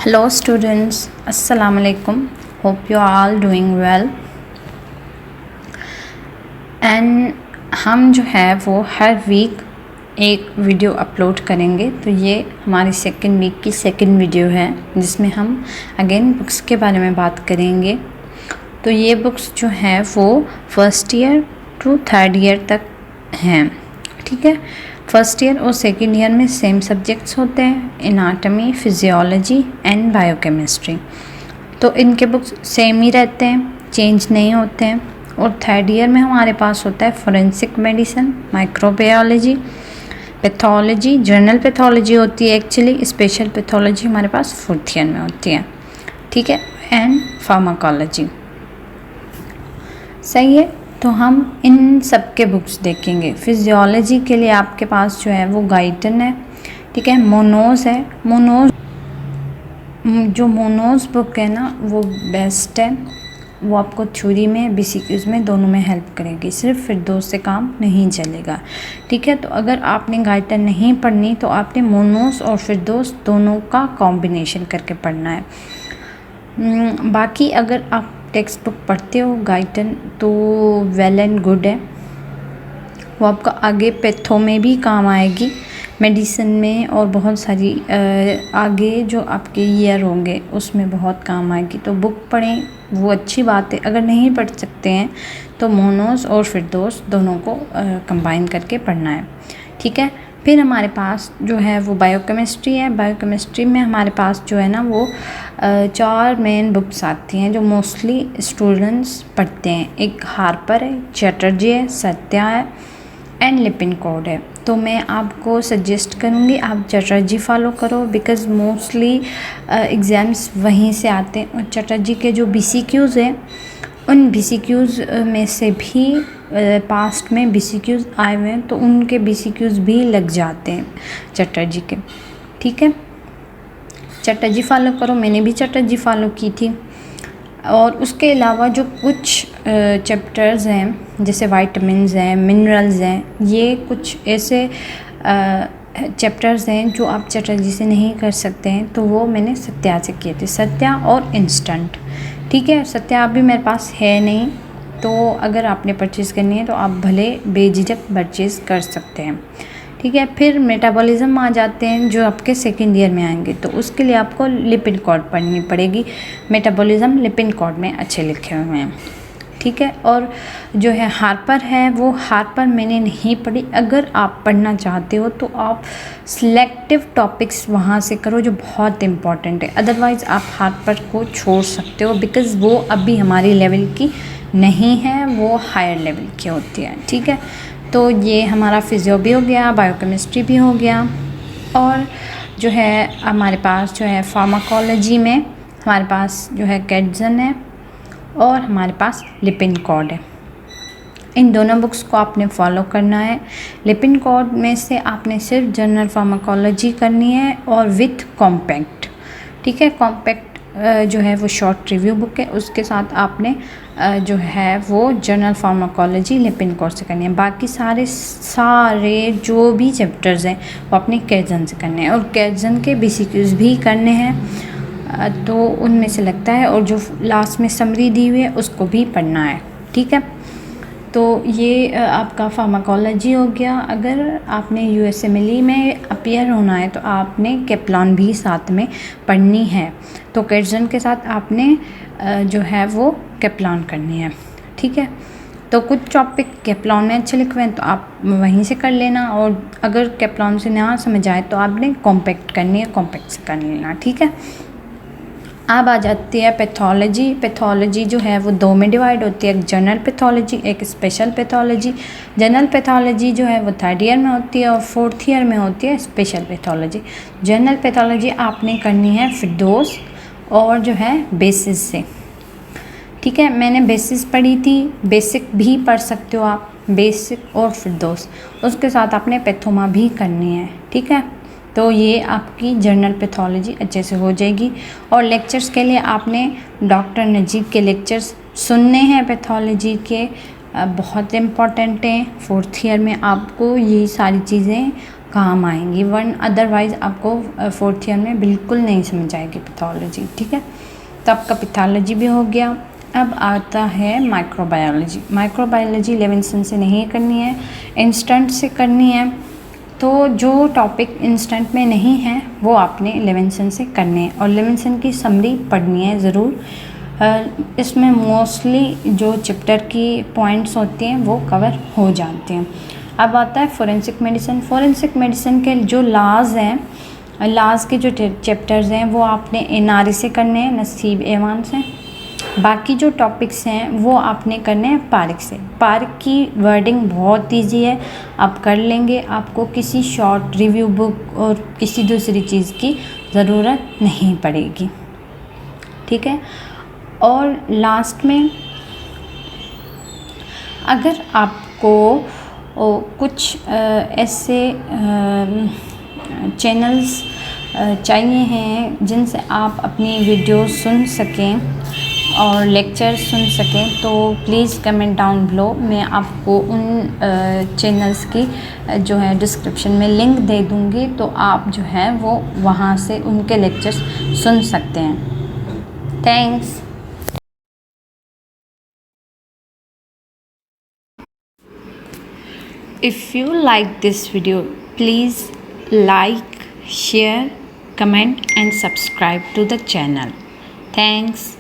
Hello students, Assalamu alaikum. Hope you are all doing well. And हम जो है वो हर वीक एक वीडियो अपलोड करेंगे। तो ये हमारी सेकेंड वीक की सेकेंड वीडियो है जिसमें हम अगेन बुक्स के बारे में बात करेंगे। तो ये बुक्स जो है वो first year to third year तक हैं, ठीक है। फर्स्ट ईयर और सेकेंड ईयर में सेम सब्जेक्ट्स होते हैं, एनाटमी, फिजियोलॉजी एंड बायोकेमिस्ट्री। तो इनके बुक्स सेम ही रहते हैं, चेंज नहीं होते हैं। और थर्ड ईयर में हमारे पास होता है forensic medicine, microbiology, pathology, general pathology होती है एक्चुअली, स्पेशल पैथोलॉजी हमारे पास फोर्थ ईयर में होती है, ठीक है, एंड फार्माकोलॉजी। सही है। तो हम इन सब के बुक्स देखेंगे। फिजियोलॉजी के लिए आपके पास जो है वो गाइटन है, ठीक है, मोनोज है। मोनोज बुक है ना वो बेस्ट है, वो आपको थ्योरी में बीसीक्यूज में दोनों में हेल्प करेगी। सिर्फ फिरदौस से काम नहीं चलेगा, ठीक है। तो अगर आपने गाइटन नहीं पढ़नी तो आपने मोनोज और फिरदौस दोनों का कॉम्बिनेशन करके पढ़ना है। बाकी अगर आप टेक्स्ट बुक पढ़ते हो गाइटन तो वेल एंड गुड है, वो आपका आगे पैथो में भी काम आएगी, मेडिसिन में, और बहुत सारी आगे जो आपके ईयर होंगे उसमें बहुत काम आएगी। तो बुक पढ़ें, वो अच्छी बात है। अगर नहीं पढ़ सकते हैं तो मोनोज और फिरदौस दोनों को कंबाइन करके पढ़ना है, ठीक है। फिर हमारे पास जो है वो बायोकेमिस्ट्री है। बायोकेमिस्ट्री में हमारे पास जो है ना वो 4 मेन बुक्स आती हैं जो मोस्टली स्टूडेंट्स पढ़ते हैं। एक हार्पर है, चैटर्जी है, सत्या है एंड लिपिनकोड है। तो मैं आपको सजेस्ट करूँगी आप चैटर्जी फॉलो करो, बिकॉज़ मोस्टली एग्ज़ाम्स वहीं से आते हैं। और चैटर्जी के जो बीसीक्यूज़ हैं उन बीसीक्यूज़ में से भी पास्ट में बीसीक्यूज़ आए हुए हैं, तो उनके बीसीक्यूज़ भी लग जाते हैं चैटर्जी के, ठीक है। चैटर्जी फॉलो करो, मैंने भी चैटर्जी फॉलो की थी। और उसके अलावा जो कुछ चैप्टर्स हैं जैसे वाइटामिन्स हैं, मिनरल्स हैं, ये कुछ ऐसे चैप्टर्स हैं जो आप चैटर्जी से नहीं कर सकते हैं, तो वो मैंने सत्या से किए थे, सत्या और इंस्टेंट, ठीक है। सत्या अभी मेरे पास है नहीं, तो अगर आपने परचेज़ करनी है तो आप भले बेझिझक परचेज़ कर सकते हैं, ठीक है। फिर मेटाबॉलिज्म आ जाते हैं जो आपके सेकेंड ईयर में आएंगे, तो उसके लिए आपको लिपिड कोड पढ़नी पड़ेगी। मेटाबॉलिज्म लिपिड कोड में अच्छे लिखे हुए हैं, ठीक है। और जो है हार्पर है, वो हार्पर मैंने नहीं पढ़ी। अगर आप पढ़ना चाहते हो तो आप सिलेक्टिव टॉपिक्स वहाँ से करो जो बहुत इम्पॉर्टेंट है, अदरवाइज़ आप हार्पर को छोड़ सकते हो, बिकॉज़ वो अभी हमारी लेवल की नहीं है, वो हायर लेवल की होती है, ठीक है। तो ये हमारा फिजियो भी हो गया, बायोकेमिस्ट्री भी हो गया, और जो है हमारे पास जो है फार्माकोलॉजी में हमारे पास जो है कैटजन है और हमारे पास लिपिनकोड है। इन दोनों बुक्स को आपने फॉलो करना है। लिपिनकोड में से आपने सिर्फ जनरल फार्माकोलॉजी करनी है और विथ कॉम्पैक्ट, ठीक है। कॉम्पैक्ट जो है वो शॉर्ट रिव्यू बुक है, उसके साथ आपने जो है वो जनरल फार्माकोलॉजी लिपिनकोड से करनी है। बाकी सारे जो भी चैप्टर्स हैं वो अपने कैटजन से करने हैं, और कैटजन के बीसीक्यूज भी करने हैं, तो उनमें से लगता है, और जो लास्ट में समरी दी हुई है उसको भी पढ़ना है, ठीक है। तो ये आपका फार्माकोलॉजी हो गया। अगर आपने यूएसएमएलई में अपीयर होना है तो आपने कैप्लॉन भी साथ में पढ़नी है, तो कैटजन के साथ आपने जो है वो कैप्लॉन करनी है, ठीक है। तो कुछ टॉपिक कैप्लॉन में अच्छे लिखे हुए हैं तो आप वहीं से कर लेना, और अगर कैप्लॉन से ना समझ आए तो आपने कॉम्पैक्ट करनी है, कॉम्पैक्ट से कर लेना, ठीक है। अब आ जाती है पैथोलॉजी। पैथोलॉजी जो है वो 2 में डिवाइड होती है, एक जनरल पैथोलॉजी, एक स्पेशल पैथोलॉजी। जनरल पैथोलॉजी जो है वो थर्ड ईयर में होती है और फोर्थ ईयर में होती है स्पेशल पैथोलॉजी। जनरल पैथोलॉजी आपने करनी है फिरदौस और जो है बेसिस से, ठीक है। मैंने बेसिस पढ़ी थी, बेसिक भी पढ़ सकते हो आप, बेसिक और फिरदौस, उसके साथ आपने पैथोमा भी करनी है, ठीक है। तो ये आपकी जनरल पैथोलॉजी अच्छे से हो जाएगी। और लेक्चर्स के लिए आपने डॉक्टर नजीब के लेक्चर्स सुनने हैं पैथोलॉजी के, बहुत इम्पॉर्टेंट हैं। फोर्थ ईयर में आपको ये सारी चीज़ें काम आएंगी, वरना अदरवाइज़ आपको 4th ईयर में बिल्कुल नहीं समझ आएगी पैथोलॉजी। ठीक है, तो आपका पैथोलॉजी भी हो गया। अब आता है माइक्रोबायोलॉजी। माइक्रोबायोलॉजी लेविंसन से नहीं करनी है, इंस्टेंट से करनी है। तो जो टॉपिक इंस्टेंट में नहीं है वो आपने लेविंसन से करने हैं, और लेविंसन की समरी पढ़नी है ज़रूर। इसमें मोस्टली जो चैप्टर की पॉइंट्स होते हैं वो कवर हो जाते हैं। अब आता है फोरेंसिक मेडिसिन। फोरेंसिक मेडिसिन के जो लॉज हैं, लॉज के जो चैप्टर्स हैं वो आपने एनआरई से करने हैं, नसीब एवान से। बाकी जो टॉपिक्स हैं वो आपने करने हैं पार्क से। पार्क की वर्डिंग बहुत इजी है, आप कर लेंगे। आपको किसी शॉर्ट रिव्यू बुक और किसी दूसरी चीज़ की ज़रूरत नहीं पड़ेगी। ठीक है, और लास्ट में अगर आपको कुछ ऐसे चैनल्स चाहिए हैं जिनसे आप अपनी वीडियो सुन सकें और लेक्चर सुन सकें, तो प्लीज़ कमेंट डाउन बिलो। मैं आपको उन चैनल्स की जो है डिस्क्रिप्शन में लिंक दे दूँगी, तो आप जो है वो वहाँ से उनके लेक्चर्स सुन सकते हैं। Thanks. If you like this video, please like, share, comment and subscribe to the channel. Thanks.